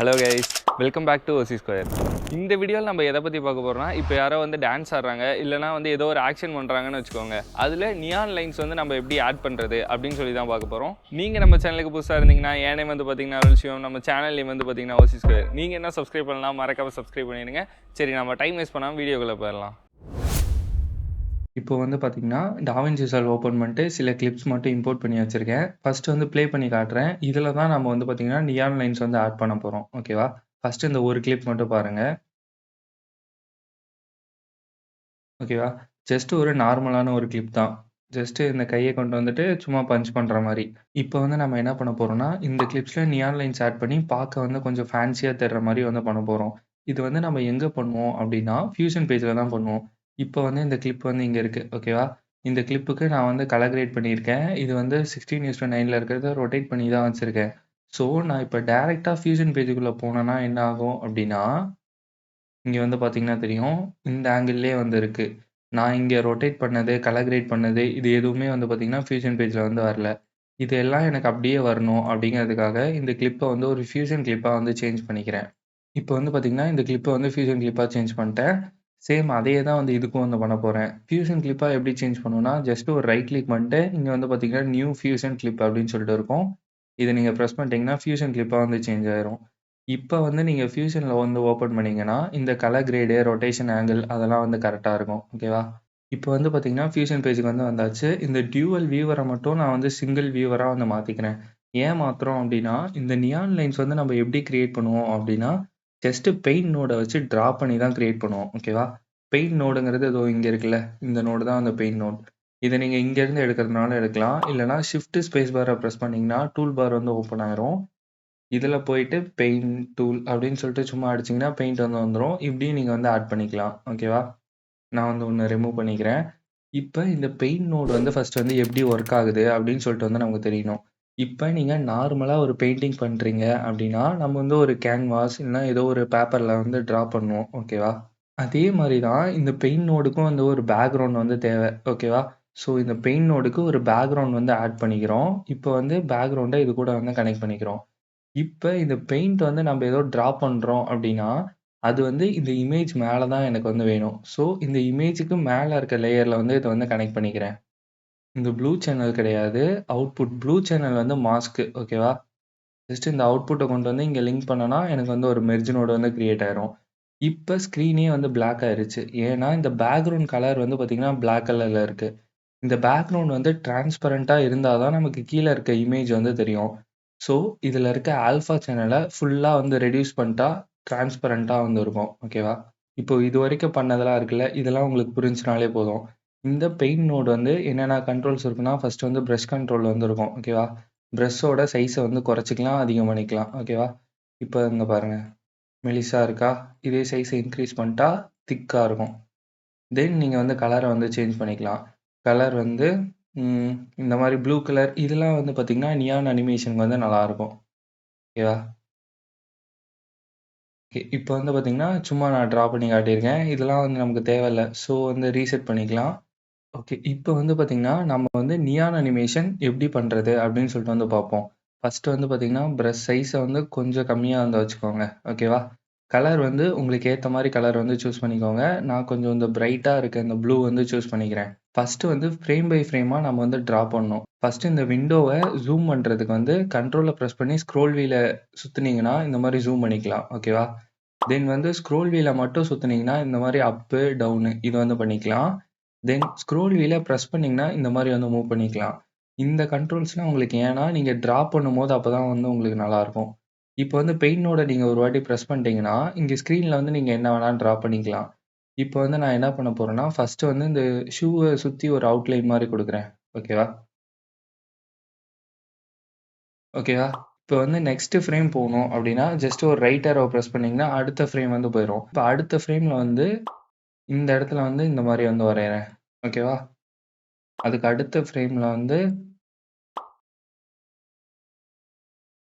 Hello guys, welcome back to OC square. இந்த வீடியோவில் நம்ம எதை பற்றி பார்க்க போகிறோம்னா, இப்போ யாரோ வந்து டான்ஸ் ஆடுறாங்க இல்லைனா வந்து ஏதோ ஒரு ஆக்ஷன் பண்ணுறாங்கன்னு வச்சுக்கோங்க. அதில் நியான் லைன்ஸ் வந்து நம்ம எப்படி ஆட் பண்ணுறது அப்படின்னு சொல்லி தான் பார்க்க போகிறோம். நீங்கள் நம்ம சேனலுக்கு புதுசாக இருந்தீங்கன்னா, என் நேம் வந்து பார்த்தீங்கன்னா அருள்சிவம், நம்ம சேனல் நேம் வந்து பார்த்தீங்கன்னா ஓசி ஸ்கொயர். நீங்கள் என்ன சப்ஸ்கிரைப் பண்ணலாம், மறக்காம சப்ஸ்கிரைப் பண்ணிடுங்க. சரி, நம்ம டைம் வேஸ்ட் பண்ணாமல் வீடியோக்குள்ளே போயிடலாம். இப்போ வந்து பார்த்தீங்கன்னா, டாவின்சி ரிசால்வ் ஓப்பன் பண்ணிட்டு சில கிளிப்ஸ் மட்டும் இம்போர்ட் பண்ணி வச்சுருக்கேன். ஃபஸ்ட்டு வந்து ப்ளே பண்ணி காட்டுறேன். இதில் தான் நம்ம வந்து பார்த்தீங்கன்னா, நியான் லைன்ஸ் வந்து ஆட் பண்ண போகிறோம். ஓகேவா? ஃபஸ்ட்டு இந்த ஒரு கிளிப் மட்டும் பாருங்க. ஓகேவா? ஜஸ்ட் ஒரு நார்மலான ஒரு கிளிப் தான். ஜஸ்ட்டு இந்த கைய கொண்டு வந்துட்டு சும்மா பஞ்ச் பண்ற மாரி. இப்போ வந்து நம்ம என்ன பண்ண போறோம்னா, இந்த கிளிப்ஸ்ல நியான் லைன்ஸ் ஆட் பண்ணி பார்க்க வந்து கொஞ்சம் ஃபேன்சியா தெரிற மாரி வந்து பண்ண போறோம். இது வந்து நம்ம எங்க பண்ணுவோம் அப்டின்னா, ஃபியூஷன் பேஜ்ல தான் பண்ணுவோம். இப்போ வந்து இந்த கிளிப் வந்து இங்க இருக்கு. ஓகேவா? இந்த கிளிப்புக்கு நான் வந்து கலர் கிரேட் பண்ணியிருக்கேன். இது வந்து 16:9ல இருக்கிறத ரொட்டேட் பண்ணி தான் வச்சிருக்கேன். ஸோ, நான் இப்ப டைரக்ட்டா ஃபியூஷன் பேஜுக்குள்ள போனேன்னா என்ன ஆகும் அப்டின்னா, இங்க வந்து பார்த்தீங்கன்னா தெரியும். இந்த ஆங்கிள்லயே வந்து இருக்கு. நான் இங்க ரொட்டேட் பண்ணது, கலர் கிரேட் பண்ணது, இது எதுவுமே வந்து பார்த்தீங்கன்னா, ஃபியூஷன் பேஜ்ல வந்து வரல. இது எல்லாம் எனக்கு அப்படியே வரணும் அப்படிங்கிறதுக்காக, இந்த கிளிப்ப வந்து ஒரு ஃபியூஷன் கிளிப்பா வந்து சேஞ்ச் பண்ணிக்கிறேன். இப்போ வந்து பார்த்தீங்கன்னா, இந்த கிளிப்ப வந்து ஃபியூஷன் கிளிப்பா சேஞ்ச் பண்ணிட்டேன். சேம் அதே தான் வந்து இதுக்கும் வந்து பண்ண போறேன். ஃபியூஷன் கிளிப்பா எப்படி சேஞ்ச் பண்ணுவேன்னா, ஜஸ்ட் ஒரு ரைட் கிளிக் பண்ணிட்டு, இங்க வந்து பார்த்தீங்கன்னா, நியூ ஃபியூஷன் கிளிப் அப்படின்னு சொல்லிட்டு இருக்கும். இத நீங்க பிரஸ் பண்ணிட்டீங்கன்னா, ஃபியூஷன் கிளிப்பா வந்து சேஞ்ச் ஆயிரும். இப்ப வந்து நீங்க ஃபியூஷன்ல வந்து ஓப்பன் பண்ணீங்கன்னா, இந்த கலர் கிரேடு, ரொட்டேஷன் ஆங்கிள் அதெல்லாம் வந்து கரெக்ட்டா இருக்கும். ஓகேவா? இப்ப வந்து பார்த்தீங்கன்னா, ஃபியூஷன் பேஜ்க்கு வந்து வந்தாச்சு. இந்த டியூவல் வியூவர மட்டும் நான் வந்து சிங்கிள் வியூவரா வந்து மாத்திக்கிறேன். ஏன் மாத்துறோம் அப்டின்னா, இந்த நியான் லைன்ஸ் வந்து நம்ம எப்படி கிரியேட் பண்ணுவோம் அப்டின்னா, ஜஸ்ட் பெயிண்ட் நோட வச்சு டிரா பண்ணி தான் கிரியேட் பண்ணுவோம். ஓகேவா? பெயிண்ட் நோடுங்கிறது இதோ இங்க இருக்குல்ல. இந்த நோடு தான் அந்த பெயிண்ட் நோட். இத நீங்க இங்கருந்து எடுக்கிறதுனாலும் எடுக்கலாம். இல்லன்னா ஷிஃப்ட் ஸ்பேஸ் பார பிரஸ் பண்ணீங்கன்னா, டூல் பார் வந்து ஓப்பன் ஆயிரும். இதுல போயிட்டு பெயிண்ட் டூல் அப்படின்னு சொல்லிட்டு சும்மா அடிச்சீங்கன்னா, பெயிண்ட் வந்து வந்துரும். இப்படியும் நீங்க வந்து ஆட் பண்ணிக்கலாம். ஓகேவா? நான் வந்து ஒண்ணு ரிமூவ் பண்ணிக்கிறேன். இப்ப இந்த பெயிண்ட் நோட் வந்து ஃபர்ஸ்ட் வந்து எப்படி ஒர்க் ஆகுது அப்படின்னு சொல்லிட்டு வந்து நமக்கு தெரியணும். இப்ப நீங்க நார்மலா ஒரு பெயிண்டிங் பண்றீங்க அப்படின்னா, நம்ம வந்து ஒரு கேன்வாஸ் இல்லன்னா ஏதோ ஒரு பேப்பர்ல வந்து டிரா பண்ணுவோம். ஓகேவா? அதே மாரி தான் இந்த பெயிண்ட் நோடுக்கும் வந்து ஒரு பேக்கிரவுண்ட் வந்து தேவை. ஓகேவா? ஸோ இந்த பெயிண்ட் நோடுக்கு ஒரு பேக்கிரவுண்ட் வந்து ஆட் பண்ணிக்கிறோம். இப்ப வந்து பேக்கிரவுண்ட இது கூட வந்து கனெக்ட் பண்ணிக்கிறோம். இப்ப இந்த பெயிண்ட் வந்து நம்ம ஏதோ டிரா பண்றோம் அப்டின்னா, அது வந்து இந்த இமேஜ் மேல தான் எனக்கு வந்து வேணும். ஸோ இந்த இமேஜ்க்கு மேல இருக்க லேயர்ல வந்து இத வந்து கனெக்ட் பண்ணிக்கிறேன். இந்த ப்ளூ சேனல் கிடையாது. அவுட்புட் ப்ளூ சேனல் வந்து மாஸ்க் ஓகேவா? ஜஸ்ட் இந்த அவுட்புட்ட கொண்டு வந்து இங்க லிங்க் பண்ணனா, எனக்கு வந்து ஒரு மெர்ஜ் நோடு வந்து கிரியேட் ஆயிரும். இப்ப ஸ்க்ரீனே வந்து பிளாக் ஆயிருச்சு. ஏன்னா, இந்த பேக்கிரவுண்ட் கலர் வந்து பார்த்தீங்கன்னா, பிளாக் கலர்ல இருக்கு. இந்த பேக்கிரவுண்ட் வந்து டிரான்ஸ்பரண்டா இருந்தா தான் நமக்கு கீழ இருக்க இமேஜ் வந்து தெரியும். ஸோ, இதுல இருக்க ஆல்ஃபா சேனல ஃபுல்லா வந்து ரெட்யூஸ் பண்ணிட்டா, டிரான்ஸ்பரண்டா வந்து இருக்கும். ஓகேவா? இப்போ இதுவரைக்கும் பண்ணதெல்லாம் இருக்குல்ல, இதெல்லாம் உங்களுக்கு புரிஞ்சுச்சுனாலே போதும். இந்த பெயிண்ட் நோட் வந்து என்னென்ன கண்ட்ரோல்ஸ் இருக்குன்னா, ஃபர்ஸ்ட் வந்து பிரஷ் கண்ட்ரோல் வந்து இருக்கும். ஓகேவா? பிரஷ்ஷோட சைஸ வந்து குறைச்சுக்கலாம், அதிகம் பண்ணிக்கலாம். ஓகேவா? இப்ப இங்க பாருங்க. மெலிசா இருக்கா? இதே சைஸ இன்கிரீஸ் பண்ணிட்டா திக்கா இருக்கும். தென் நீங்க வந்து கலர வந்து சேஞ்ச் பண்ணிக்கலாம். கலர் வந்து ம் இந்த மாரி ப்ளூ கலர் இதெல்லாம் வந்து பார்த்தீங்கன்னா, நியான் அனிமேஷனுக்கு வந்து நல்லாருக்கும். ஓகேவா? ஓகே. இப்ப வந்து பார்த்தீங்கன்னா, சும்மா நான் டிரா பண்ணி காட்டியிருக்கேன். இதெல்லாம் வந்து நமக்கு தேவையில்ல. ஸோ வந்து ரீசெட் பண்ணிக்கலாம். ஓகே. இப்ப வந்து பார்த்தீங்கன்னா, நம்ம வந்து நியான் அனிமேஷன் எப்படி பண்றது அப்படின்னு சொல்லிட்டு வந்து பார்ப்போம். ஃபர்ஸ்ட் வந்து பார்த்தீங்கன்னா, பிரஷ் சைஸ வந்து கொஞ்சம் கம்மியா வந்து வச்சுக்கோங்க. ஓகேவா? கலர் வந்து உங்களுக்கு ஏத்த மாரி கலர் வந்து சூஸ் பண்ணிக்கோங்க. நான் கொஞ்சம் இந்த பிரைட்டா இருக்க இந்த ப்ளூ வந்து சூஸ் பண்ணிக்கிறேன். ஃபர்ஸ்ட் வந்து ஃப்ரேம் பை ஃப்ரேமா நம்ம வந்து டிரா பண்ணணும். ஃபர்ஸ்ட் இந்த விண்டோவ ஜூம் பண்றதுக்கு வந்து கண்ட்ரோல பிரஸ் பண்ணி ஸ்க்ரோல் வீல சுத்துனீங்கன்னா, இந்த மாரி ஜூம் பண்ணிக்கலாம். ஓகேவா? தென் வந்து ஸ்க்ரோல் வீல மட்டும் சுத்துனீங்கன்னா, இந்த மாரி அப்பு, டவுனு இது வந்து பண்ணிக்கலாம். தென் ஸ்க்ரோல் வீல பிரஸ் பண்ணீங்கன்னா, இந்த மாரி வந்து மூவ் பண்ணிக்கலாம். இந்த கண்ட்ரோல்ஸ்லாம் உங்களுக்கு ஏன்னா, நீங்க டிரா பண்ணும்போது அப்பதான் வந்து உங்களுக்கு நல்லாருக்கும். இப்ப வந்து பெயிண்டோட நீங்க ஒரு வாட்டி பிரஸ் பண்ணிட்டீங்கன்னா, இங்க ஸ்க்ரீன்ல வந்து நீங்க என்ன வேணாலும் டிரா பண்ணிக்கலாம். இப்ப வந்து நான் என்ன பண்ண போறேன்னா, ஃபர்ஸ்ட் வந்து இந்த ஷூவ சுத்தி ஒரு அவுட்லைன் மாரி குடுக்குறேன். ஓகேவா? ஓகேவா? இப்ப வந்து நெக்ஸ்ட் ஃப்ரேம் போணும் அப்டின்னா, ஜஸ்ட் ஒரு ரைட் ஆரோவ பிரஸ் பண்ணீங்கன்னா, அடுத்த ஃப்ரேம் வந்து போயிரும். இப்ப அடுத்த ஃப்ரேம்ல வந்து இந்த இடத்துல வந்து இந்த மாரி வந்து வரையறேன். ஓகேவா? அதுக்கு அடுத்த ஃப்ரேம்ல வந்து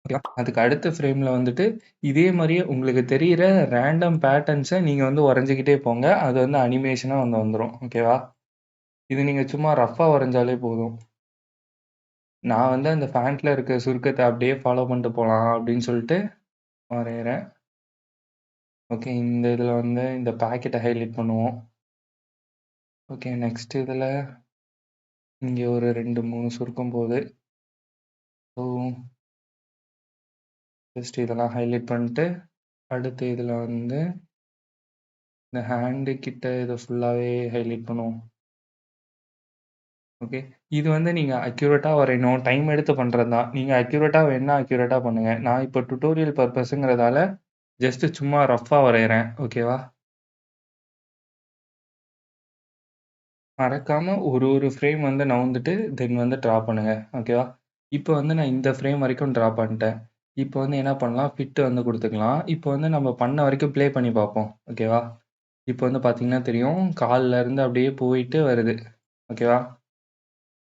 ஓகேவா? அதுக்கு அடுத்த ஃப்ரேம்ல வந்துட்டு, இதே மாரியே உங்களுக்கு தெரியிற ரேண்டம் பேட்டர்ன்ஸ நீங்க வந்து வரைஞ்சுக்கிட்டே போங்க. அது வந்து அனிமேஷனா வந்து வந்துரும். ஓகேவா? இது நீங்க சும்மா ரஃப்பா வரைஞ்சாலே போதும். நான் வந்து அந்த ஃபேண்ட்ல இருக்க சுருக்கத்த அப்படியே ஃபாலோ பண்ணிட்டு போலாம் அப்படின்னு சொல்லிட்டு, வரையறேன். ஓகே. இந்த இதில வந்து இந்த பாக்கெட்ட ஹைலைட் பண்ணுவோம். ஓகே. நெக்ஸ்ட் இதில இங்க ஒரு 2, 3 சுருக்கம் போகுது. ஸோ ஜஸ்ட் இதெல்லாம் ஹைலைட் பண்ணிட்டு, அடுத்து இதில வந்து இந்த ஹேண்டு கிட்ட இத ஃபுல்லாவே ஹைலைட் பண்ணுவோம். ஓகே. இது வந்து நீங்க அக்யூரேட்டா வரையணும். டைம் எடுத்து பண்றது தான். நீங்க அக்யூரேட்டா வேணுனா அக்யூரேட்டா பண்ணுங்க. நான் இப்போ டுட்டோரியல் பர்ப்பஸ்ங்கிறதால ஜஸ்ட் சும்மா ரஃப்பா வரையறேன். ஓகேவா? மறக்காம ஒரு ஒரு ஃப்ரேம் வந்து நவுந்துட்டு, தென் வந்து ட்ரா பண்ணுங்க. ஓகேவா? இப்போ வந்து நான் இந்த ஃப்ரேம் வரைக்கும் ட்ரா பண்ணிட்டேன். இப்போ வந்து என்ன பண்ணலாம், ஃபிட் வந்து குடுத்துக்கலாம். இப்போ வந்து நம்ம பண்ண வரைக்கும் ப்ளே பண்ணி பார்ப்போம். ஓகேவா? இப்போ வந்து பார்த்தீங்கன்னா தெரியும், கால்ல இருந்து அப்படியே போயிட்டு வருது. ஓகேவா?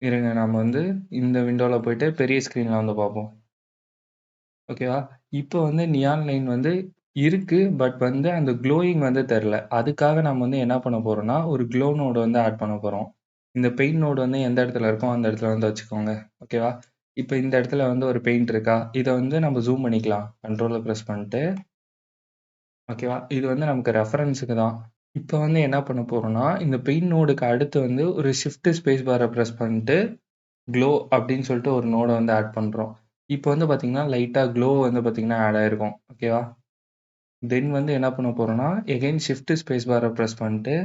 இருங்க நாம வந்து இந்த விண்டோல போயிட்டு பெரிய ஸ்க்ரீன்ல வந்து பார்ப்போம். ஓகேவா? இப்போ வந்து நியான் லைன் வந்து இருக்கு. பட் வந்து அந்த க்ளோயிங் வந்து தெர்ல. அதுக்காக நம்ம வந்து என்ன பண்ண போறோம்னா, ஒரு க்ளோ நோட் வந்து ஆட் பண்ண போறோம். இந்த பெயிண்ட் நோட் வந்து எந்த இடத்துல இருக்கோ, அந்த இடத்துல வந்து வச்சுக்கோங்க. ஓகேவா? இப்ப இந்த இடத்துல வந்து ஒரு பெயிண்ட் இருக்கா? இத வந்து நம்ம ஜூம் பண்ணிக்கலாம். கண்ட்ரோல பிரஸ் பண்ணிட்டு. ஓகேவா? இது வந்து நமக்கு ரெஃபரன்ஸ்க்கு தான். இப்ப வந்து என்ன பண்ண போறோம்னா, இந்த பெயிண்ட் நோடுக்கு அடுத்து வந்து ஒரு ஷிஃப்ட் ஸ்பேஸ் பார பிரஸ் பண்ணிட்டு, க்ளோ அப்படின்னு சொல்லிட்டு ஒரு நோட வந்து ஆட் பண்றோம். இப்போ வந்து பார்த்தீங்கன்னா, லைட்டா க்ளோ வந்து பார்த்தீங்கன்னா ஆட் ஆயிருக்கும். ஓகேவா? தென் வந்து என்ன பண்ண போறோம்னா, எகைன் ஷிஃப்ட் ஸ்பேஸ் பார பிரஸ் பண்ணிட்டு,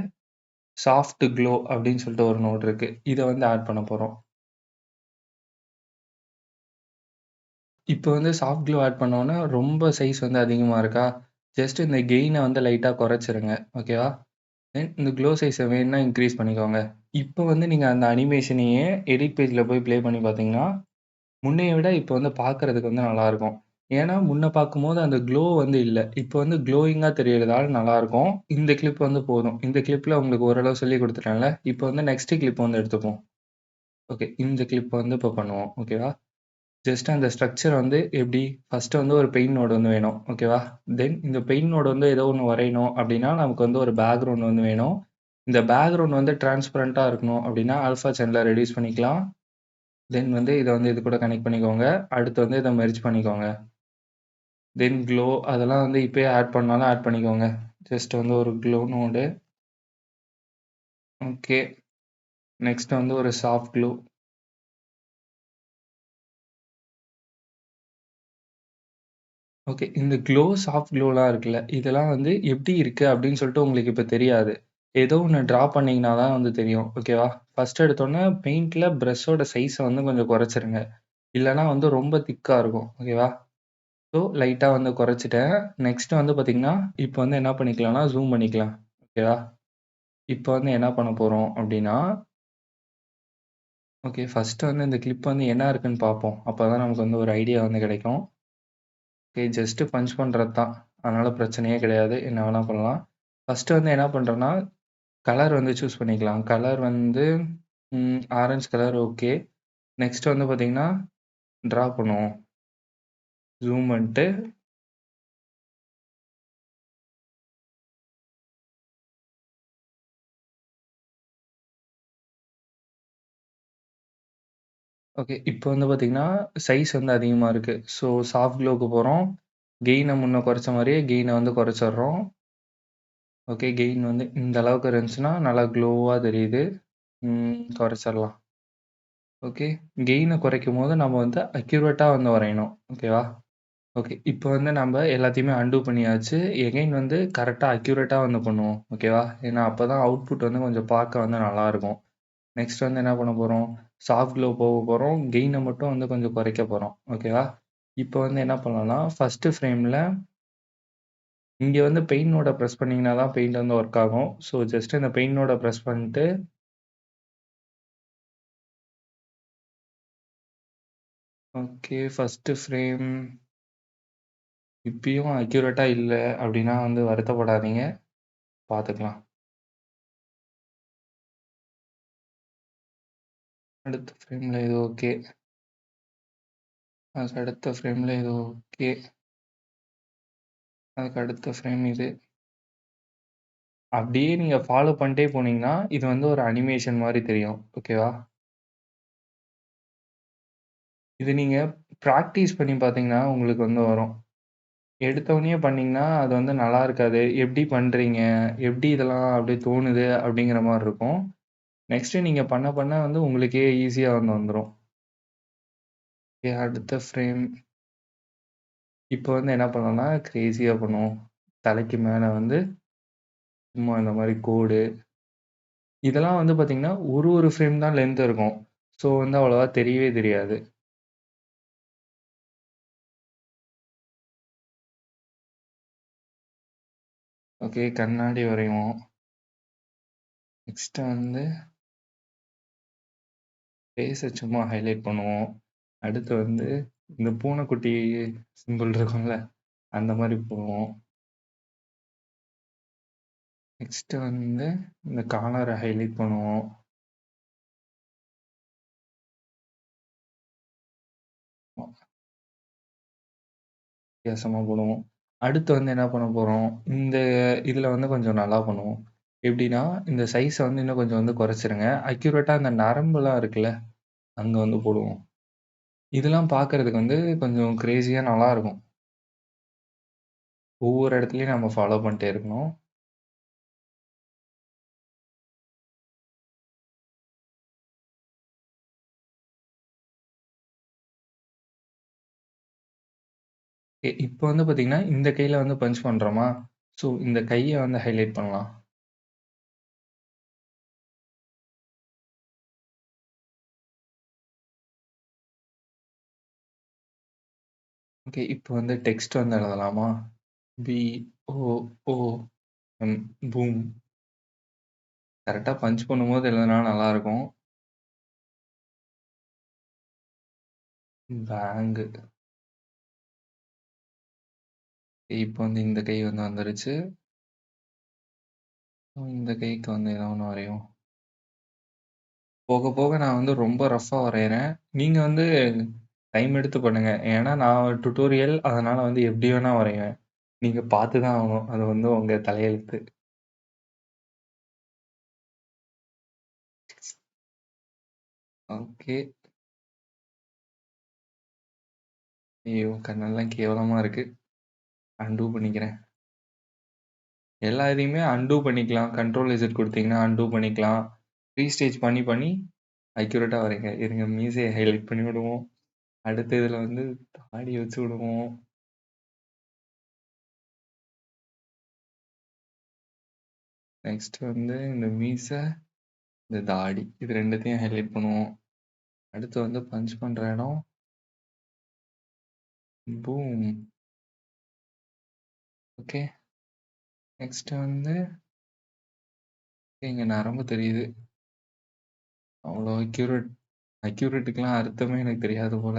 சாஃப்ட் க்ளோ அப்படின்னு சொல்லிட்டு ஒரு நோட் இருக்கு. இத வந்து ஆட் பண்ண போறோம். இப்போ வந்து சாஃப்ட் க்ளோ ஆட் பண்ணோனே, ரொம்ப சைஸ் வந்து அதிகமா இருக்கா? ஜஸ்ட் இந்த கெயின வந்து லைட்டா குறைச்சிருங்க. ஓகேவா? தென் இந்த க்ளோ சைஸ வேணுனா இன்கிரீஸ் பண்ணிக்கோங்க. இப்போ வந்து நீங்க அந்த அனிமேஷனையே எடிட் பேஜ்ல போய் ப்ளே பண்ணி பார்த்தீங்கன்னா, முன்னைய விட இப்போ வந்து பார்க்கறதுக்கு வந்து நல்லாருக்கும். ஏன்னா, முன்ன பார்க்கும்போது அந்த க்ளோ வந்து இல்ல. இப்போ வந்து க்ளோயிங்கா தெரியறதால நல்லாருக்கும். இந்த கிளிப் வந்து போதும். இந்த கிளிப்ல உங்களுக்கு ஓரளவு சொல்லிக் குடுத்துட்டேன்ல. இப்போ வந்து நெக்ஸ்ட் கிளிப் வந்து எடுத்துப்போம். ஓகே. இந்த கிளிப் வந்து இப்போ பண்ணுவோம். ஓகேவா? ஜஸ்ட் அந்த ஸ்ட்ரக்சர் வந்து எப்படி ஃபர்ஸ்ட் வந்து ஒரு பெயிண்ட் நோட் வந்து வேணும். ஓகேவா? தென் இந்த பெயிண்ட் நோட் வந்து ஏதோ ஒண்ணு வரையணும் அப்படின்னா, நமக்கு வந்து ஒரு பேக்கிரவுண்ட் வந்து வேணும். இந்த பேக்கிரவுண்ட் வந்து டிரான்ஸ்பரண்டா இருக்கணும் அப்படின்னா, ஆல்ஃபா சேனல ரெடியூஸ் பண்ணிக்கலாம். தென் வந்து இத வந்து இது கூட கனெக்ட் பண்ணிக்கோங்க. அடுத்து வந்து இத மெர்ஜ் பண்ணிக்கோங்க. தென் க்ளோ அதெல்லாம் வந்து இப்பயே ஆட் பண்ணாலும் ஆட் பண்ணிக்கோங்க. ஜஸ்ட் வந்து ஒரு க்ளோ நோடு. ஓகே. நெக்ஸ்ட் வந்து ஒரு சாஃப்ட் க்ளோ. ஓகே. இந்த க்ளோ, சாஃப்ட் க்ளோலாம் இருக்குல்ல, இதெல்லாம் வந்து எப்படி இருக்கு அப்படின்னு சொல்லிட்டு உங்களுக்கு இப்ப தெரியாது. ஏதோ ஒண்ணு ட்ரா பண்ணீங்கன்னா தான் வந்து தெரியும். ஓகேவா? ஃபர்ஸ்ட் எடுத்தோனே பெயிண்ட்ல பிரஷ்ஷோட சைஸ வந்து கொஞ்சம் குறைச்சிருங்க. இல்லன்னா வந்து ரொம்ப திக்கா இருக்கும். ஓகேவா? ஸோ லைட்டா வந்து குறைச்சுட்டேன். நெக்ஸ்ட் வந்து பார்த்தீங்கன்னா, இப்போ வந்து என்ன பண்ணிக்கலாம்னா, ஜூம் பண்ணிக்கலாம். ஓகேவா? இப்போ வந்து என்ன பண்ண போறோம் அப்படின்னா, ஓகே ஃபர்ஸ்ட் வந்து இந்த கிளிப் வந்து என்ன இருக்குன்னு பார்ப்போம். அப்பதான் நமக்கு வந்து ஒரு ஐடியா வந்து கிடைக்கும். ஓகே ஜஸ்ட் பஞ்ச் பண்றது தான். அதனால பிரச்சனையே கிடையாது. என்ன வேணா பண்ணலாம். ஃபர்ஸ்ட் வந்து என்ன பண்றேன்னா, கலர் வந்து சூஸ் பண்ணிக்கலாம். கலர் வந்து ஆரஞ்ச் கலர் ஓகே. நெக்ஸ்ட் வந்து பார்த்தீங்கன்னா, ட்ரா பண்ணுவோம். ஜூம் பண்ணிட்டு ஓகே. இப்போ வந்து பார்த்தீங்கன்னா, சைஸ் வந்து அதிகமா இருக்கு. ஸோ சாஃப்ட் க்ளோக்கு போறோம். கெயின முன்ன குறைச்ச மாரியே கெயின வந்து குறைச்சிடுறோம். ஓகே. கெயின் வந்து இந்த அளவுக்கு இருந்துச்சுன்னா, நல்லா க்ளோவா தெரியுது. குறைச்சிடலாம். ஓகே. கெயின குறைக்கும்போது நம்ம வந்து அக்யூரேட்டா வந்து வரையணும். ஓகேவா? ஓகே. இப்போ வந்து நம்ப எல்லாத்தையுமே அன்டூ பண்ணியாச்சு. எகைன் வந்து கரெக்ட்டா அக்யூரேட்டா வந்து பண்ணுவோம். ஓகேவா? ஏன்னா அப்பதான் அவுட்புட் வந்து கொஞ்சம் பார்க்க வந்து நல்லாருக்கும். நெக்ஸ்ட் வந்து என்ன பண்ண போறோம்? சாஃப்ட் க்ளோ போக போறோம். கெயின மட்டும் வந்து கொஞ்சம் குறைக்க போறோம். ஓகேவா? இப்போ வந்து என்ன பண்ணலாம்னா, ஃபர்ஸ்ட் ஃப்ரேம்ல இங்க வந்து பெயிண்ட் மோட பிரஸ் பண்ணீங்கன்னா தான் பெயிண்ட் வந்து ஒர்க் ஆகும். ஸோ ஜஸ்ட் இந்த பெயிண்ட் மோட பிரஸ் பண்ணிட்டு ஓகே. ஃபர்ஸ்ட் ஃப்ரேம் இப்பயும் அக்யூரேட்டா இல்ல அப்டின்னா வந்து வருத்தப்படாதீங்க. பார்த்துக்கலாம். அடுத்த ஃப்ரேம்ல இது ஓகே. அதுக்கு அடுத்த ஃப்ரேம்ல இது ஓகே. அதுக்கு அடுத்த ஃப்ரேம் இது. அப்படியே நீங்க ஃபாலோ பண்ணிட்டே போனீங்கன்னா, இது வந்து ஒரு அனிமேஷன் மாரி தெரியும். ஓகேவா? இது நீங்க பிராக்டிஸ் பண்ணி பார்த்தீங்கன்னா, உங்களுக்கு வந்து வரும். எடுத்தோனயே பண்ணீங்கன்னா, அது வந்து நல்லா இருக்காது. எப்படி பண்றீங்க? எப்படி இதெல்லாம் அப்படியே தோணுது? அப்படிங்கிற மாரி இருக்கும். நெக்ஸ்ட்டு நீங்க பண்ண பண்ண வந்து உங்களுக்கே ஈஸியா வந்து வந்துரும். ஓகே அடுத்த ஃப்ரேம். இப்போ வந்து என்ன பண்ணோம்னா, கிரேசியா பண்ணுவோம். தலைக்கு மேல வந்து சும்மா இந்த மாரி கோடு. இதெல்லாம் வந்து பார்த்தீங்கன்னா, ஒரு ஃப்ரேம் தான் லென்த் இருக்கும். ஸோ வந்து அவ்வளவா தெரியவே தெரியாது. ஓகே கண்ணாடி வரைவோம். நெக்ஸ்ட்டு வந்து ஃபேஸ சும்மா ஹைலைட் பண்ணுவோம். அடுத்து வந்து இந்த பூனைக்குட்டி சிம்பிள் இருக்கும்ல, அந்த மாரி போவோம். நெக்ஸ்ட்டு வந்து இந்த காலர ஹைலைட் பண்ணுவோம். வித்தியாசமா போடுவோம். அடுத்து வந்து என்ன பண்ண போறோம், இந்த இதுல வந்து கொஞ்சம் நல்லா பண்ணுவோம். எப்படின்னா, இந்த சைஸ வந்து இன்னும் கொஞ்சம் வந்து குறைச்சிருங்க. அக்யூரேட்டா அந்த நரம்புலாம் இருக்குல்ல, அங்க வந்து போடுவோம். இதெல்லாம் பார்க்கறதுக்கு வந்து கொஞ்சம் கிரேசியா நல்லாருக்கும். ஒவ்வொரு இடத்துலயும் நம்ம ஃபாலோ பண்ணிட்டே இருக்கணும். இப்ப வந்து பார்த்தீங்கன்னா, இந்த கையில வந்து பஞ்ச் பண்றோமா, ஸோ இந்த கைய வந்து ஹைலைட் பண்ணலாம். ஓகே. இப்போ வந்து டெக்ஸ்ட் வந்து எழுதலாமா? BOOM boom. கரெக்ட்டா பஞ்ச் பண்ணும்போது எழுதுனா நல்லாருக்கும். பேங்கு. இப்போ வந்து இந்த கை வந்து வந்துருச்சு. இந்த கைக்கு வந்து ஏதோ ஒண்ணு வரைவோம். போக போக நான் வந்து ரொம்ப ரஃப்பா வரையறேன். நீங்க வந்து டைம் எடுத்து பண்ணுங்க. ஏன்னா நான் டுட்டோரியல் அதனால வந்து எப்படி வேணா வரைவேன். நீங்க பார்த்து தான் ஆகணும். அது வந்து உங்க தலையெழுத்து. ஓகே. ஐயோ! கண்ணெல்லாம் கேவலமா இருக்கு. அன்டூ பண்ணிக்கிறேன். எல்லா இதையுமே அன்டூ பண்ணிக்கலாம். கண்ட்ரோல் இசட் குடுத்தீங்கன்னா அன்டூ பண்ணிக்கலாம். ரீஸ்டேஜ் பண்ணி பண்ணி அக்யூரேட்டா வரைங்க. இருங்க மீசைய ஹைலைட் பண்ணி விடுவோம். அடுத்த இதுல வந்து தாடி வச்சு விடுவோம். நெக்ஸ்ட் வந்து இந்த மீசை, இந்த தாடி இது 2த்தையும் ஹைலைட் பண்ணுவோம். அடுத்து வந்து பஞ்ச் பண்ற இடம். பூம். ஓகே. நெக்ஸ்ட் வந்து இங்க நரம்பு தெரியுது. அவ்வளோ அக்யூரேட்டுக்குலாம் அர்த்தமே எனக்கு தெரியாது போல.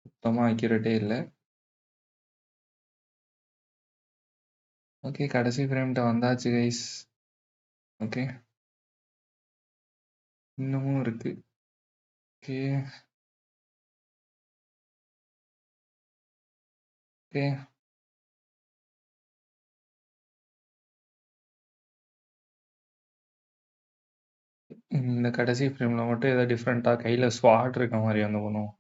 சுத்தமா அக்யூரேட்டே இல்ல. ஓகே கடைசி ஃப்ரேம்ட்ட வந்தாச்சு கைஸ். ஓகே. இன்னமும் இருக்கு. ஓகே. ஓகே. இந்த கடைசி ஃப்ரேம்ல மட்டும் ஏதோ டிஃப்ரெண்ட்டா கையில ஸ்வாட் இருக்க மாரி வந்து பண்ணுவோம்.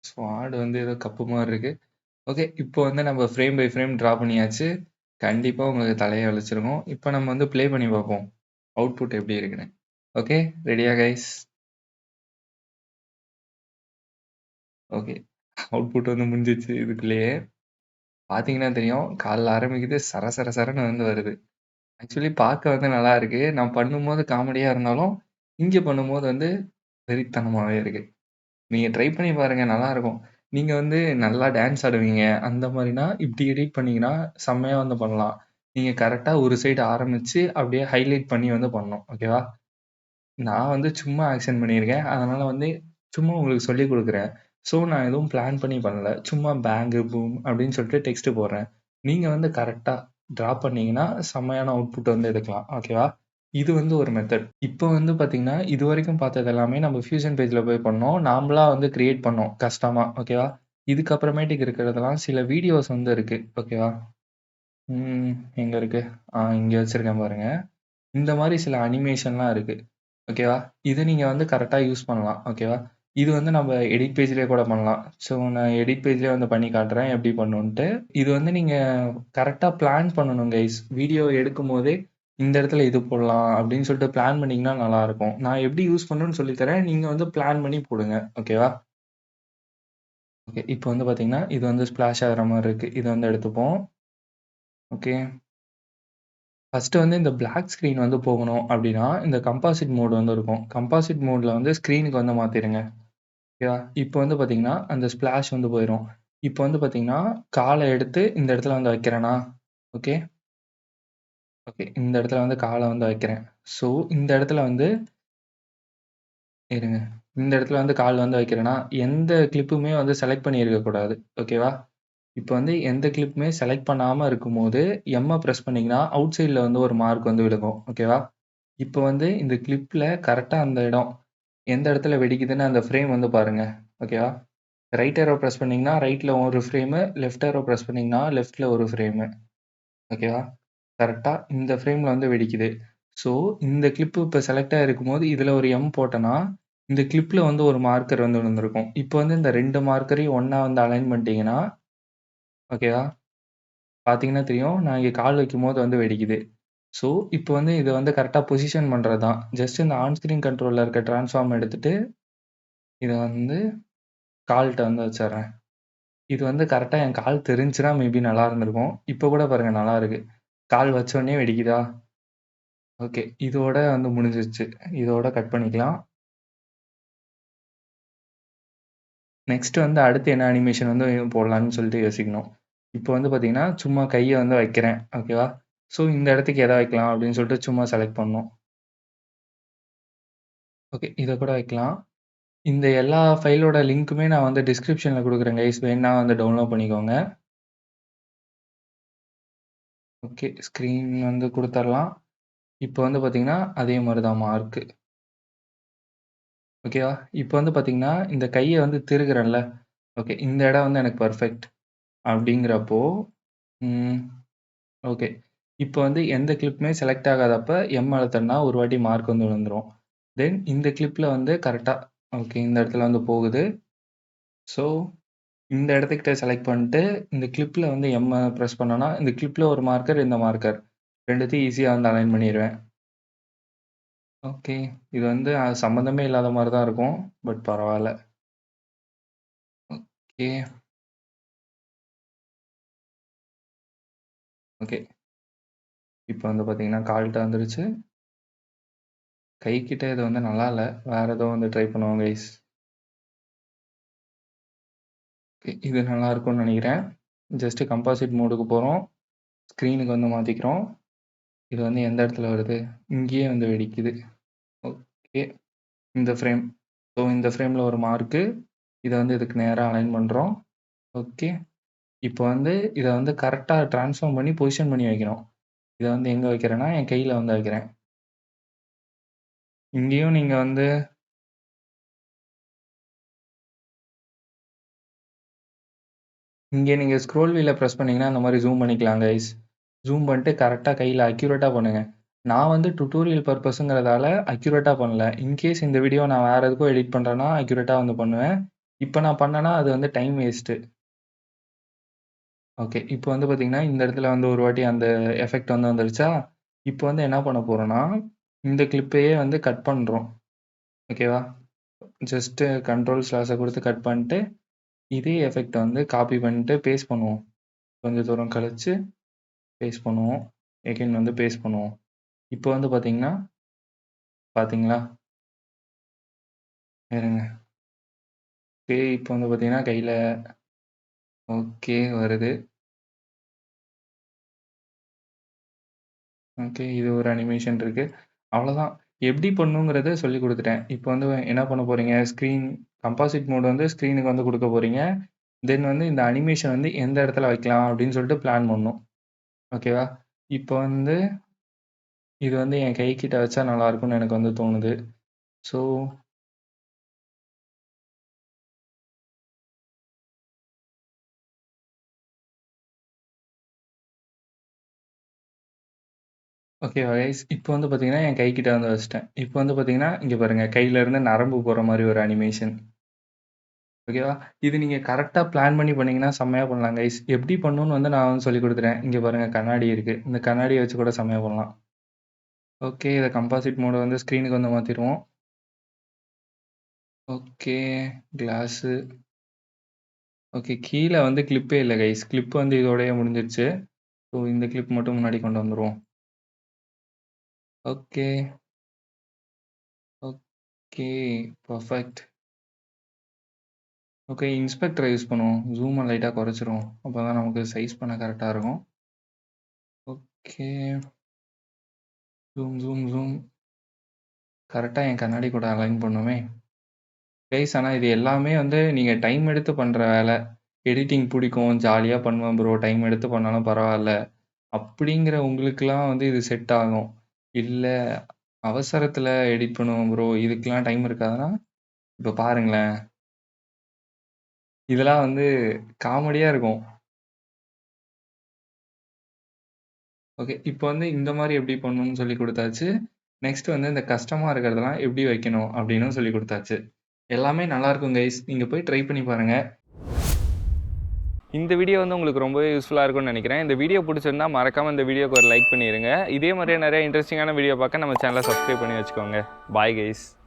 ஸ்வாட் வந்து ஏதோ கப்பு மாரி இருக்கு. ஓகே. இப்போ வந்து நம்ம ஃப்ரேம் பை ஃப்ரேம் டிரா பண்ணியாச்சு. கண்டிப்பா உங்களுக்கு தலைய வலிச்சிருக்கும். இப்போ நம்ம வந்து ப்ளே பண்ணி பார்ப்போம். அவுட்புட் எப்படி இருக்குன்னு. ஓகே. ரெடியா கைஸ்? ஓகே. அவுட்புட் வந்து முடிஞ்சிச்சு இதுக்குள்ளயே. பார்த்தீங்கன்னா தெரியும். காலைல ஆரம்பிக்குது சர சர சரன்னு வந்து வருது. ஆக்சுவலி பார்க்க வந்து நல்லா இருக்கு. நான் பண்ணும்போது காமெடியா இருந்தாலும், இங்க பண்ணும்போது வந்து வெறித்தனமாவே இருக்கு. நீங்க ட்ரை பண்ணி பாருங்க நல்லாருக்கும். நீங்க வந்து நல்லா டான்ஸ் ஆடுவீங்க. அந்த மாரினா, இப்டி எடிட் பண்ணீங்கன்னா, செம்மையா வந்து பண்ணலாம். நீங்க கரெக்ட்டா ஒரு சைடு ஆரம்பிச்சு, அப்படியே ஹைலைட் பண்ணி வந்து பண்ணணும். ஓகேவா? நான் வந்து சும்மா ஆக்ஷன் பண்ணியிருக்கேன். அதனால வந்து சும்மா உங்களுக்கு சொல்லிக் குடுக்குறேன். ஸோ, நான் எதுவும் பிளான் பண்ணி பண்ணல. சும்மா பேங்கு, பூம் அப்படின்னு சொல்லிட்டு டெக்ஸ்ட் போடுறேன். நீங்க வந்து கரெக்ட்டா டிரா பண்ணீங்கன்னா, செம்மையான அவுட்புட் வந்து எடுக்கலாம். ஓகேவா? இது வந்து ஒரு மெத்தட். இப்போ வந்து பார்த்தீங்கன்னா, இதுவரைக்கும் பார்த்தது எல்லாமே நம்ம ஃபியூஷன் பேஜ்ல போய் பண்ணோம். நாமளா வந்து கிரியேட் பண்ணோம் கஸ்டமா. ஓகேவா? இதுக்கப்புறமேட்டுக்கு இருக்கிறதெல்லாம் சில வீடியோஸ் வந்து இருக்கு. ஓகேவா? எங்க இருக்கு? இங்க வச்சிருக்கேன் பாருங்க. இந்த மாரி சில அனிமேஷன்லாம் இருக்கு. ஓகேவா? இத நீங்க வந்து கரெக்ட்டா யூஸ் பண்ணலாம். ஓகேவா? இது வந்து நம்ம எடிட் பேஜ்லயே கூட பண்ணலாம். ஸோ நான் எடிட் பேஜ்லயே வந்து பண்ணி காட்டுறேன் எப்படி பண்ணணுன்ட்டு. இது வந்து நீங்க கரெக்ட்டா பிளான் பண்ணணும் கைஸ். வீடியோ எடுக்கும்போதே இந்த இடத்துல இது போடலாம் அப்படின்னு சொல்லிட்டு பிளான் பண்ணீங்கன்னா நல்லாருக்கும். நான் எப்படி யூஸ் பண்ணணும்னு சொல்லி தரேன். நீங்க வந்து பிளான் பண்ணி போடுங்க. ஓகேவா? ஓகே. இப்போ வந்து பார்த்தீங்கன்னா, இது வந்து ஸ்ப்ளாஷ் ஆகுற மாரி இருக்கு. இத வந்து எடுத்துப்போம். ஓகே. ஃபர்ஸ்ட்டு வந்து இந்த பிளாக் ஸ்க்ரீன் வந்து போகணும் அப்படின்னா, இந்த கம்பாசிட் மோட் வந்து இருக்கும். கம்பாசிட் மோட்ல வந்து ஸ்க்ரீனுக்கு வந்து மாத்திருங்க. ஓகேவா? இப்போ வந்து பார்த்தீங்கன்னா, அந்த ஸ்ப்ளாஷ் வந்து போயிரும். இப்போ வந்து பார்த்தீங்கன்னா, கால எடுத்து இந்த இடத்துல வந்து வைக்கிறேனா, ஓகே, ஓகே. இந்த இடத்துல வந்து கால வந்து வைக்கிறேன். ஸோ, இந்த இடத்துல வந்து இருங்க. இந்த இடத்துல வந்து கால் வந்து வைக்கிறேன்னா, எந்த கிளிப்புமே வந்து செலக்ட் பண்ணி இருக்கக்கூடாது. ஓகேவா? இப்போ வந்து எந்த கிளிப்புமே செலக்ட் பண்ணாம இருக்கும்போது, எம்ம பிரஸ் பண்ணீங்கன்னா, அவுட் சைட்ல வந்து ஒரு மார்க் வந்து விழுகும். ஓகேவா? இப்போ வந்து இந்த கிளிப்ல கரெக்ட்டா அந்த இடம், எந்த இடத்துல வெடிக்குதுன்னு அந்த ஃப்ரேம் வந்து பாருங்க. ஓகேவா? ரைட் ஏரோ பிரஸ் பண்ணீங்கன்னா, ரைட்ல ஒரு ஃப்ரேமு, லெஃப்ட் ஏரோ பிரஸ் பண்ணீங்கன்னா, லெஃப்ட்ல ஒரு ஃப்ரேமு. ஓகேவா? கரெக்ட்டா இந்த ஃப்ரேம்ல வந்து வெடிக்குது. ஸோ, இந்த கிளிப் இப்ப செலக்ட் ஆயிருக்கும்போது, இதுல ஒரு எம் போட்டேன்னா, இந்த கிளிப்ல வந்து ஒரு மார்க்கர் வந்து விழுந்திருக்கும். இப்போ வந்து இந்த 2 மார்க்கரையும் ஒண்ணா வந்து அலைன் பண்ணிட்டீங்கன்னா, ஓகேவா? பார்த்தீங்கன்னா தெரியும். நான் இங்க கால் வைக்கும்போது வந்து வெடிக்குது. ஸோ, இப்போ வந்து இத வந்து கரெக்ட்டா பொசிஷன் பண்றது தான். ஜஸ்ட் இந்த ஆன் ஸ்க்ரீன் கண்ட்ரோல்ல இருக்க ட்ரான்ஸ்ஃபார்ம் எடுத்துட்டு, இத வந்து கால்ட்ட வந்து வச்சர்றேன். இது வந்து கரெக்ட்டா என் கால் தெரிஞ்சுனா மேபி நல்லா இருந்திருக்கும். இப்ப கூட பாருங்க நல்லா இருக்கு. கால் வச்சோனே வெடிக்குதா? ஓகே. இதோட வந்து முடிஞ்சிருச்சு. இதோட கட் பண்ணிக்கலாம். நெக்ஸ்ட் வந்து அடுத்து என்ன அனிமேஷன் வந்து போடலான்னு சொல்லிட்டு யோசிக்கணும். இப்போ வந்து பார்த்தீங்கன்னா, சும்மா கைய வந்து வைக்கிறேன். ஓகேவா? ஸோ இந்த இடத்துக்கு எத வைக்கலாம் அப்படின்னு சொல்லிட்டு சும்மா செலக்ட் பண்ணணும். ஓகே. இத கூட வைக்கலாம். இந்த எல்லா ஃபைலோட லிங்க்குமே நான் வந்து டிஸ்கிரிப்ஷன்ல குடுக்குறேன் கைஸ். வேணுனா வந்து டவுன்லோட் பண்ணிக்கோங்க. ஓகே. ஸ்க்ரீன் வந்து குடுத்தரலாம். இப்போ வந்து பார்த்தீங்கன்னா, அதே மாரி தான் மார்க். ஓகேவா? இப்ப வந்து பார்த்தீங்கன்னா, இந்த கைய வந்து திருகுறேன்ல, ஓகே. இந்த இடம் வந்து எனக்கு பெர்ஃபெக்ட் அப்படிங்கிறப்போ, ம் ஓகே. இப்ப வந்து எந்த கிளிப்புமே செலக்ட் ஆகாதப்ப எம் அழுத்தம்னா ஒரு வாட்டி மார்க் வந்து விழுந்துரும். தென் இந்த கிளிப்ல வந்து கரெக்ட்டா ஓகே. இந்த இடத்துல வந்து போகுது. ஸோ, இந்த இடத்துக்கிட்ட செலக்ட் பண்ணிட்டு, இந்த கிளிப்ல வந்து எம்ம பிரஸ் பண்ணோம்னா, இந்த கிளிப்ல ஒரு மார்க்கர், இந்த மார்க்கர் 2த்தையும் ஈஸியா வந்து அலைன் பண்ணிருவேன். ஓகே. இது வந்து சம்மந்தமே இல்லாத மாரி தான் இருக்கும். பட் பரவால்ல. Okay, okay. இப்ப வந்து பார்த்தீங்கன்னா, கால்ட்ட வந்துருச்சு. கைக்கிட்ட இது வந்து நல்லா இல்ல. வேற ஏதோ வந்து ட்ரை பண்ணுவோம் கைஸ். ஓகே. இது நல்லாருக்கும்னு நெனைக்கிறேன். ஜஸ்ட் கம்போசிட் மோடுக்கு போறோம். ஸ்க்ரீனுக்கு வந்து மாத்திக்கிறோம். இது வந்து எந்த இடத்துல வருது? இங்கேயே வந்து வெடிக்குது. ஓகே. இந்த ஃப்ரேம். ஸோ இந்த ஃப்ரேம்ல ஒரு மார்க்கு. இத வந்து இதுக்கு நேரா அலைன் பண்றோம். ஓகே. இப்போ வந்து இத வந்து கரெக்ட்டா ட்ரான்ஸ்ஃபார்ம் பண்ணி பொசிஷன் பண்ணி வைக்கணும். இத வந்து எங்க வைக்கிறேன்னா, என் கையில வந்து வைக்கிறேன். இங்கேயும் நீங்க வந்து இங்க நீங்க ஸ்க்ரோல் வீல பிரஸ் பண்ணீங்கன்னா, அந்த மாரி ஜூம் பண்ணிக்கலாம் கைஸ். ஜூம் பண்ணிட்டு கரெக்ட்டா கையில அக்யூரேட்டா பண்ணுங்க. நான் வந்து டுட்டோரியல் பர்ப்பஸ்ங்கிறதால அக்யூரேட்டா பண்ணல. இன்கேஸ் இந்த வீடியோ நான் வேற எதுக்கோ எடிட் பண்றேன்னா, அக்யூரேட்டா வந்து பண்ணுவேன். இப்ப நான் பண்ணேன்னா, அது வந்து டைம் வேஸ்ட்டு. ஓகே. இப்போ வந்து பார்த்தீங்கன்னா, இந்த இடத்துல வந்து ஒரு வாட்டி அந்த எஃபெக்ட் வந்து வந்துருச்சா? இப்போ வந்து என்ன பண்ண போறோம்னா, இந்த கிளிப்பையே வந்து கட் பண்றோம். ஓகேவா? ஜஸ்ட் கண்ட்ரோல் ஸ்லாஷ குடுத்து கட் பண்ணிட்டு, இதே எஃபெக்ட்ட வந்து காப்பி பண்ணிட்டு பேஸ்ட் பண்ணுவோம். கொஞ்சம் தூரம் கழிச்சு பேஸ்ட் பண்ணுவோம். எகைன் வந்து பேஸ்ட் பண்ணுவோம். இப்போ வந்து பார்த்தீங்கன்னா பார்த்தீங்களா? இருங்க. ஓகே. இப்போ வந்து பார்த்தீங்கன்னா, கையில ஓகே வருது. ஓகே. இது ஒரு அனிமேஷன் இருக்கு. அவ்வளோதான். எப்படி பண்ணணுங்கிறத சொல்லிக் குடுத்துட்டேன். இப்போ வந்து என்ன பண்ண போறீங்க, ஸ்க்ரீன் கம்போசிட் மோட் வந்து ஸ்க்ரீனுக்கு வந்து குடுக்க போறீங்க. தென் வந்து இந்த அனிமேஷன் வந்து எந்த இடத்துல வைக்கலாம் அப்படின்னு சொல்லிட்டு பிளான் பண்ணணும். ஓகேவா? இப்போ வந்து இது வந்து என் கைக்கிட்ட வச்சா நல்லாருக்கும்னு எனக்கு வந்து தோணுது. ஸோ ஓகேவா கைஸ்? இப்போ வந்து பார்த்தீங்கன்னா, என் கைக்கிட்ட வந்து வச்சுட்டேன். இப்போ வந்து பார்த்தீங்கன்னா, இங்க பாருங்க கையிலேருந்து நரம்பு போற மாரி ஒரு அனிமேஷன். ஓகேவா? இது நீங்க கரெக்ட்டா பிளான் பண்ணி பண்ணீங்கன்னா, செம்மையா பண்ணலாம் கைஸ். எப்படி பண்ணணும்னு வந்து நான் வந்து சொல்லிக் குடுத்துட்டேன். இங்க பாருங்க கண்ணாடி இருக்கு. இந்த கண்ணாடிய வச்சு கூட செம்மையா பண்ணலாம். ஓகே. இத கம்பாசிட் மோட வந்து ஸ்க்ரீனுக்கு வந்து மாத்திருவோம். ஓகே. கிளாஸு. ஓகே. கீழ வந்து கிளிப்பே இல்ல கைஸ். கிளிப் வந்து இதோடயே முடிஞ்சிருச்சு. ஸோ இந்த கிளிப் மட்டும் முன்னாடி கொண்டு வந்துருவோம். ஓகே. ஓகே. பெர்ஃபெக்ட். ஓகே. இன்ஸ்பெக்டர யூஸ் பண்ணுவோம். ஜூம லைட்டா குறைச்சிருவோம். அப்பதான் நமக்கு சைஸ் பண்ண கரெக்ட்டா இருக்கும். ஓகே. ஜூம். கரெக்ட்டா என் கண்ணாடி கூட அலைன் பண்ணுமே. கைஸ் ஆனா இது எல்லாமே வந்து நீங்க டைம் எடுத்து பண்ற வேல. எடிட்டிங் புடிக்கும். ஜாலியா பண்ணுவேன் ப்ரோ. டைம் எடுத்து பண்ணாலும் பரவால்ல. அப்படிங்கிற உங்களுக்கெல்லாம் வந்து இது செட் ஆகும். இல்ல அவசரத்துல எடிட் பண்ணுவேன் ப்ரோ. இதுக்கெல்லாம் டைம் இருக்காதுன்னா, இப்ப பாருங்களேன். இதெல்லாம் வந்து காமெடியா இருக்கும். ஓகே. இப்ப வந்து இந்த மாரி எப்படி பண்ணணும்னு சொல்லிக் குடுத்தாச்சு. நெக்ஸ்ட் வந்து இந்த கஷ்டமா இருக்கிறதெல்லாம் எப்படி வைக்கணும் அப்படின்னும் சொல்லிக் குடுத்தாச்சு. எல்லாமே நல்லாருக்கும் கைஸ். நீங்க போய் ட்ரை பண்ணி பாருங்க. இந்த வீடியோ வந்து உங்களுக்கு ரொம்பவே யூஸ்ஃபுல்லாக இருக்கும்னு நினைக்கிறேன். இந்த வீடியோ பிடிச்சிருந்தா மறக்காமல் இந்த வீடியோக்கு ஒரு லைக் பண்ணிடுங்க. இதே மாதிரியே நிறைய இன்ட்ரெஸ்டிங்கான வீடியோ பார்க்க நம்ம சேனலை சப்ஸ்கிரைப் பண்ணி வச்சுக்கோங்க. Bye guys.